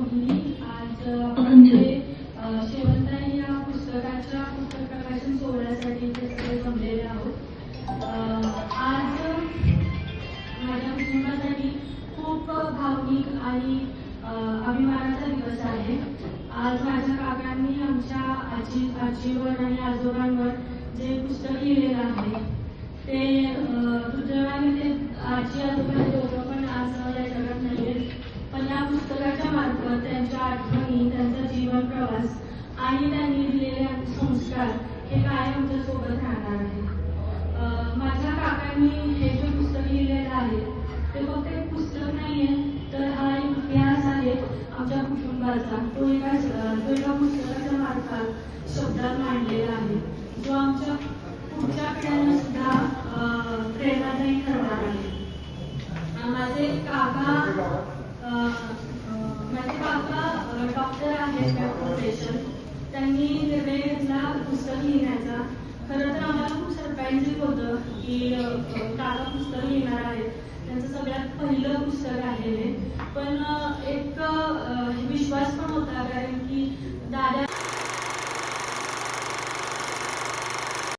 मोहिनी. आज आपण शेवंताई या पुस्तकाच्या पुस्तक प्रकाशन सोहळ्यासाठी इथे सगळे जमलेले आहोत. आज माझ्या कुटुंबासाठी खूप भावनिक आणि अभिमानाचा दिवस आहे. आज माझ्या काकांनी आमच्या आजीवर आणि आजोबांवर जे पुस्तक लिहिलेलं आहे ते दुर्दैवाने ते आजी आजोबा दोघं पण आज या जगात नाहीये. पण या पुस्तकाच्या मार्फत त्यांच्या आठवणी, त्यांचा जीवन प्रवास आणि त्यांनी दिलेले संस्कार हे कायम आमच्या सोबत राहणार आहे. माझ्या काकांनी हे जे पुस्तक लिहिलेलं आहे ते फक्त एक पुस्तक नाहीये, तर हा एक इतिहास आहे आमच्या कुटुंबाचा. तो एका पुस्तकाच्या मार्फत शब्दात मांडलेला आहे, जो आमच्या पुढच्या पिढ्यांना सुद्धा प्रेरणादायी ठरणार आहे. माझे काका डॉक्टर आहेत त्या प्रोफेशन. त्यांनी निर्णय घेतला पुस्तक लिहिण्याचा. खरं तर आम्हाला खूप सरप्राइजिंग होतं की काका पुस्तक लिहिणार आहेत. त्यांचं सगळ्यात पहिलं पुस्तक आहे हे. पण